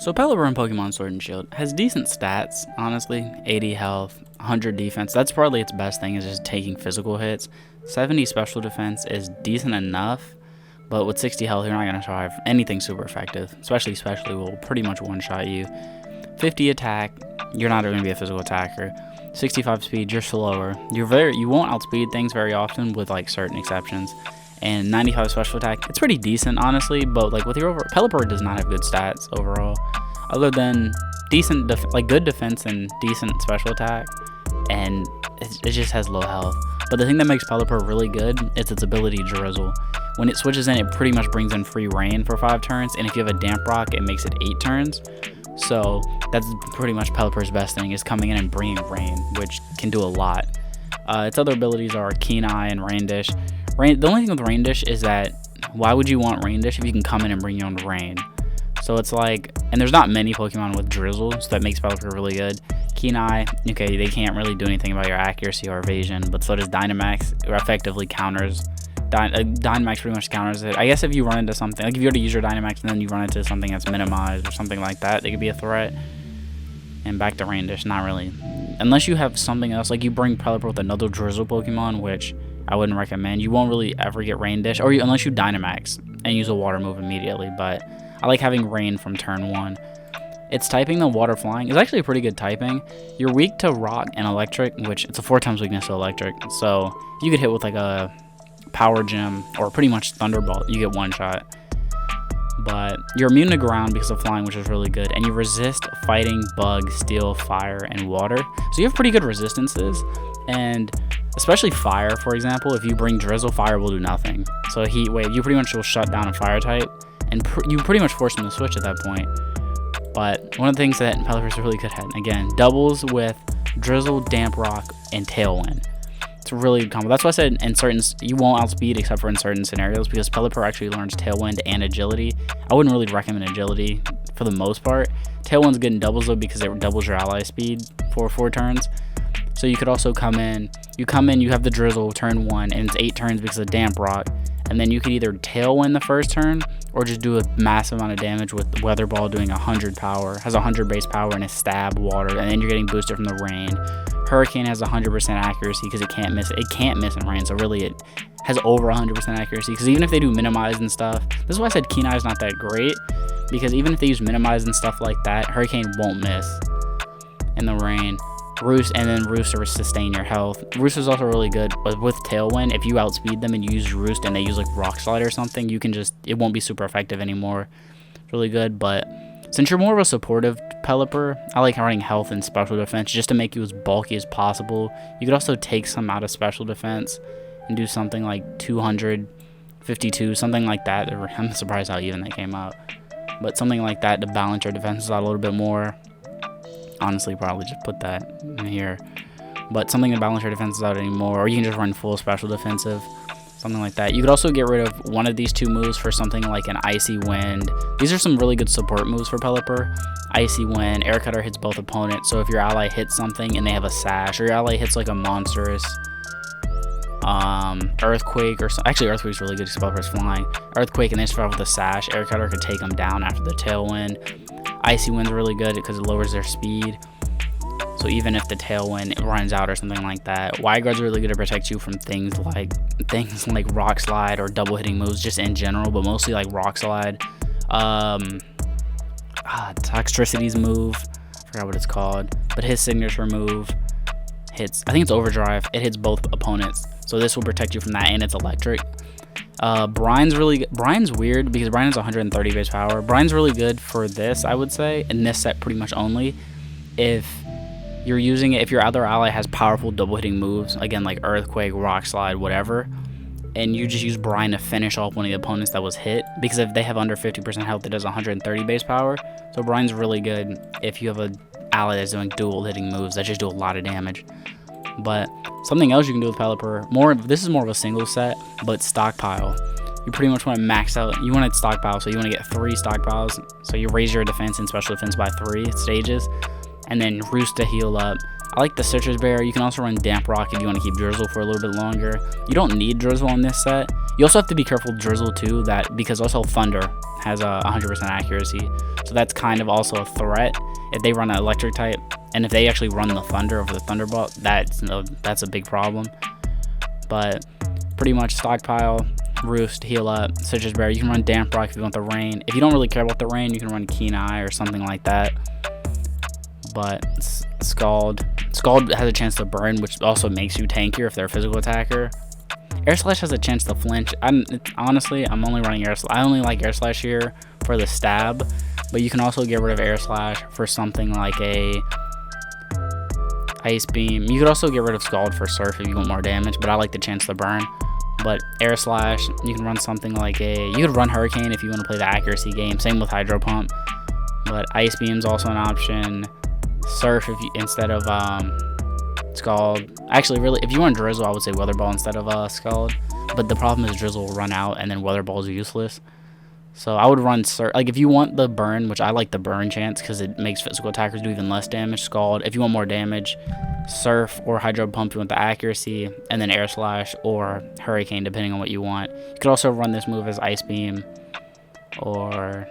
So Pelipper in Pokemon Sword and Shield has decent stats, honestly. 80 health, 100 defense. That's probably its best thing, is just taking physical hits. 70 special defense is decent enough, but with 60 health, you're not going to try anything super effective. Especially will pretty much one-shot you. 50 attack, you're not going to be a physical attacker. 65 speed, you're slower. You won't outspeed things very often, with like certain exceptions. And 95 special attack, it's pretty decent, honestly, but like with your Pelipper does not have good stats overall, other than decent good defense and decent special attack, and it just has low health. But the thing that makes Pelipper really good is its ability to drizzle. When it switches in, it pretty much brings in free rain for 5 turns, and if you have a damp rock, it makes it 8 turns. So that's pretty much Pelipper's best thing, is coming in and bringing rain, which can do a lot. Its other abilities are Keen Eye and Rain Dish. The only thing with Rain Dish is that, why would you want Rain Dish if you can come in and bring your own rain? So it's like, and there's not many Pokemon with Drizzle, so that makes Pelipper really good. Keen Eye, okay, they can't really do anything about your accuracy or evasion, but so does Dynamax, or effectively counters. Dynamax pretty much counters it. I guess if you run into something, like if you were to use your Dynamax and then you run into something that's minimized or something like that, they could be a threat. And back to Rain Dish, not really. Unless you have something else, like you bring Pelipper with another Drizzle Pokemon, which I wouldn't recommend. You won't really ever get Rain Dish, or unless you Dynamax and use a water move immediately, but I like having Rain from turn 1. Its typing, the Water Flying, is actually a pretty good typing. You're weak to Rock and Electric, which it's a 4 times weakness to Electric, so you get hit with like a Power Gem or pretty much Thunderbolt, you get one shot. But you're immune to ground because of flying, which is really good, and you resist fighting, bug, steel, fire, and water. So you have pretty good resistances, and especially fire, for example. If you bring Drizzle, fire will do nothing. So heat wave, you pretty much will shut down a fire type, and you pretty much force them to switch at that point. But one of the things that Pelipper is really good at, again, doubles with Drizzle, Damp Rock, and Tailwind. It's a really good combo. That's why I said you won't outspeed except for in certain scenarios, because Pelipper actually learns Tailwind and Agility. I wouldn't really recommend Agility for the most part. Tailwind's good in doubles though, because it doubles your ally speed for 4 turns. So you could also come in, you have the Drizzle turn 1, and it's 8 turns because of Damp Rock. And then you could either Tailwind the first turn, or just do a massive amount of damage with Weather Ball doing 100 power, has 100 base power and a stab water, and then you're getting boosted from the rain. Hurricane has 100% accuracy because it can't miss in rain, so really it has over 100% accuracy, because even if they do minimize and stuff, this is why I said Keen Eye is not that great, because even if they use minimize and stuff like that, Hurricane won't miss in the rain. Roost, and then Roost to sustain your health. Roost is also really good, but with Tailwind, if you outspeed them and you use Roost and they use like Rock Slide or something, it won't be super effective anymore. It's really good, but since you're more of a supportive Pelipper, I like running health and special defense just to make you as bulky as possible. You could also take some out of special defense and do something like 252, something like that. I'm surprised how even that came out, but something like that to balance your defenses out a little bit more. Honestly, probably just put that in here, but something to balance your defenses out anymore, or you can just run full special defensive, something like that. You could also get rid of one of these 2 moves for something like an Icy Wind. These are some really good support moves for Pelipper. Icy Wind, Air Cutter hits both opponents, so if your ally hits something and they have a sash, or your ally hits like a monstrous Earthquake, actually Earthquake's really good because Pelipper's flying. Earthquake and they survive with a sash, Air Cutter could take them down after the Tailwind. Icy Wind's really good because it lowers their speed, so even if the Tailwind runs out or something like that. Wide Guard's really good to protect you from things like Rock Slide or double hitting moves just in general, but mostly like Rock Slide. Toxtricity's move, I forgot what it's called, but his signature move hits, I think it's Overdrive, it hits both opponents, so this will protect you from that, and it's electric. Brine's really good. Brine's weird because Brine has 130 base power. Brine's really good for this, I would say, in this set pretty much only. If you're using it, if your other ally has powerful double hitting moves, again like Earthquake, Rock Slide, whatever, and you just use Brine to finish off one of the opponents that was hit, because if they have under 50% health, it does 130 base power. So Brine's really good if you have an ally that's doing dual hitting moves that just do a lot of damage. But something else you can do with Pelipper, this is more of a single set, but stockpile. You pretty much want to max out, you want to stockpile, so you want to get 3 stockpiles, so you raise your defense and special defense by 3 stages, and then Roost to heal up. I like the Citrus Bear. You can also run Damp Rock if you want to keep Drizzle for a little bit longer. You don't need Drizzle on this set. You also have to be careful with Drizzle too, because also Thunder has a 100% accuracy. So so that's kind of also a threat if they run an electric type. And if they actually run the thunder over the thunderbolt, that's a big problem. But pretty much stockpile, roost, heal up, Citrus Berry. You can run Damp Rock if you want the rain. If you don't really care about the rain, you can run Keen Eye or something like that. But Scald has a chance to burn, which also makes you tankier if they're a physical attacker. Air Slash has a chance to flinch. Honestly, I'm only running Air Slash. I only like Air Slash here for the stab, but you can also get rid of Air Slash for something like a Ice Beam. You could also get rid of Scald for Surf if you want more damage, but I like the chance to burn. But Air Slash, you can run something like you could run Hurricane if you want to play the accuracy game. Same with Hydro Pump, but Ice Beam's also an option. Surf instead of Scald. Actually, really, if you want Drizzle, I would say Weather Ball instead of Scald. But the problem is Drizzle will run out, and then Weather Ball is useless. So I would run Surf. Like if you want the burn, which I like the burn chance because it makes physical attackers do even less damage. Scald. If you want more damage, Surf or Hydro Pump if you want the accuracy, and then Air Slash or Hurricane depending on what you want. You could also run this move as Ice Beam, or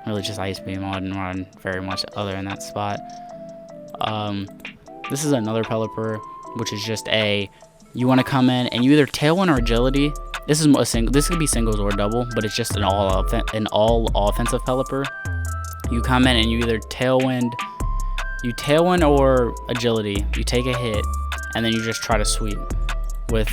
really just Ice Beam. I wouldn't run very much other in that spot. This is another Pelipper, which is just you want to come in and you either Tailwind or Agility. This is a single. This could be singles or double, but it's just an all offensive Pelipper. You come in and you either Tailwind or Agility. You take a hit, and then you just try to sweep or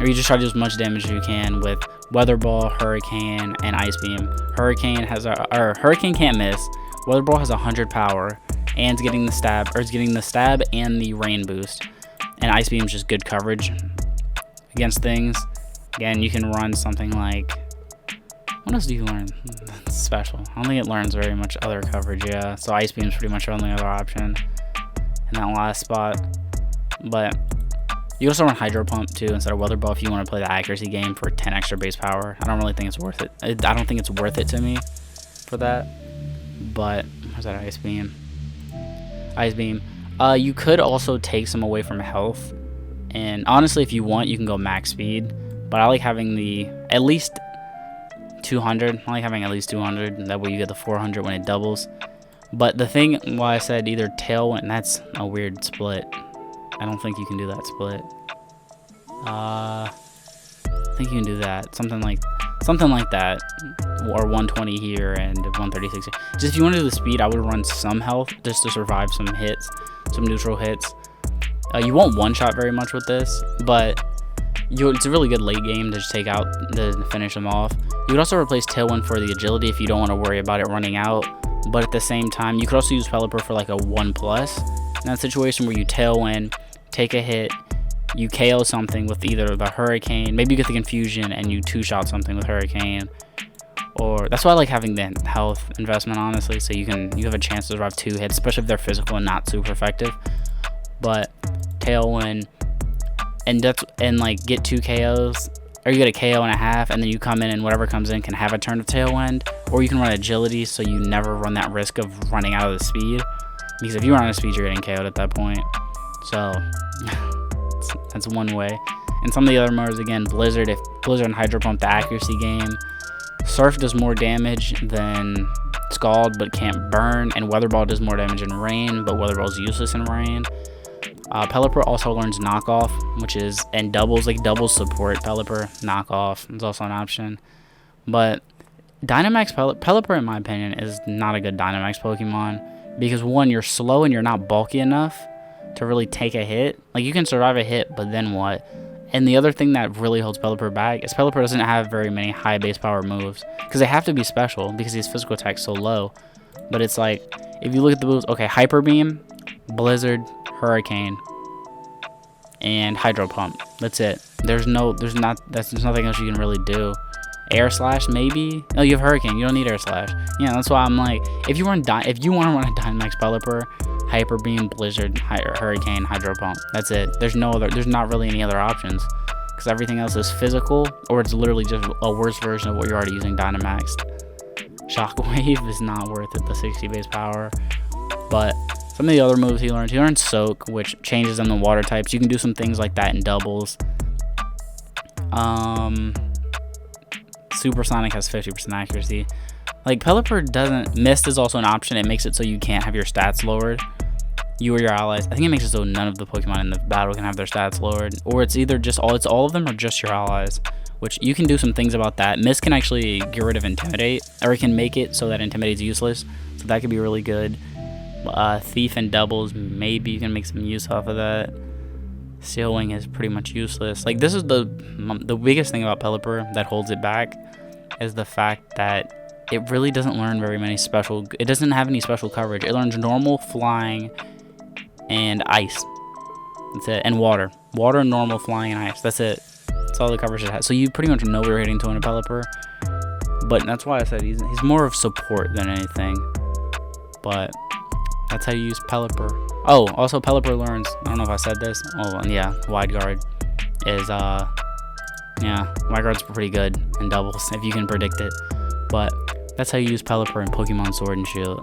you just try to do as much damage as you can with Weather Ball, Hurricane, and Ice Beam. Hurricane can't miss. Weather Ball has 100 power, and it's getting the stab and the rain boost. And Ice Beam is just good coverage against things. Again, you can run something like, what else do you learn that's special? I don't think it learns very much other coverage, yeah. So Ice Beam is pretty much your only other option in that last spot. But you also run Hydro Pump too instead of Weather Ball if you want to play the accuracy game for 10 extra base power. I don't really think it's worth it. I don't think it's worth it to me for that. But where's that Ice Beam? Ice Beam. You could also take some away from health, and honestly, if you want, you can go max speed. But I like having at least 200. I like having at least 200. That way you get the 400 when it doubles. But the thing why I said either Tailwind, that's a weird split. I don't think you can do that split. I think you can do that. Something like that. Or 120 here and 136 here. Just if you want to do the speed, I would run some health just to survive some hits, some neutral hits. You won't one-shot very much with this, but it's a really good late game to just take out to finish them off. You could also replace Tailwind for the agility if you don't want to worry about it running out. But at the same time, you could also use Pelipper for like a 1+. In that situation where you Tailwind, take a hit, you KO something with either the Hurricane, maybe you get the Confusion and you 2-shot something with Hurricane. Or that's why I like having the health investment, honestly, so you have a chance to survive 2 hits, especially if they're physical and not super effective. But Tailwind and like get 2 KOs, or you get a KO and a half, and then you come in and whatever comes in can have a turn of Tailwind, or you can run Agility so you never run that risk of running out of the speed, because if you run out of speed, you're getting KO'd at that point. So that's one way. And some of the other modes, again, Blizzard and Hydro Pump, the accuracy game. Surf does more damage than Scald but can't burn, and Weather Ball does more damage in rain, but Weather Ball is useless in rain. Pelipper also learns Knockoff, which is, and doubles support Pelipper. Knockoff is also an option. But Dynamax Pelipper, in my opinion, is not a good Dynamax Pokemon, because one, you're slow and you're not bulky enough to really take a hit. Like, you can survive a hit, but then what? And the other thing that really holds Pelipper back is Pelipper doesn't have very many high base power moves, because they have to be special because his physical attack's so low. But it's like, if you look at the moves, okay, Hyper Beam, Blizzard, Hurricane, and Hydro Pump. That's it. There's nothing else you can really do. Air Slash, maybe? No, you have Hurricane. You don't need Air Slash. Yeah, that's why I'm like, if you want to run a Dynamax Pelipper, Hyper Beam, Blizzard, Hurricane, Hydro Pump. That's it. There's not really any other options, because everything else is physical, or it's literally just a worse version of what you're already using Dynamaxed. Shockwave is not worth it, the 60 base power. But some of the other moves he learns Soak, which changes them to water types. You can do some things like that in doubles. Supersonic has 50% accuracy. Like, Pelipper doesn't... Mist is also an option. It makes it so you can't have your stats lowered. You or your allies. I think it makes it so none of the Pokemon in the battle can have their stats lowered. Or it's either just all of them or just your allies. Which you can do some things about that. Mist can actually get rid of Intimidate. Or it can make it so that Intimidate is useless. So that could be really good. Thief and Doubles, maybe you can make some use off of that. Seal Wing is pretty much useless. Like, this is the biggest thing about Pelipper that holds it back, is the fact that it really doesn't learn very many special... It doesn't have any special coverage. It learns normal, flying, and ice. That's it. And water. Water, normal, flying, and ice. That's it. That's all the coverage it has. So you pretty much know what you're hitting to in a Pelipper. But that's why I said he's more of support than anything. But that's how you use Pelipper. Oh, also Pelipper learns... I don't know if I said this. Oh, yeah. Wide Guard is... Yeah, Wide Guard's pretty good in doubles, if you can predict it. But that's how you use Pelipper in Pokemon Sword and Shield.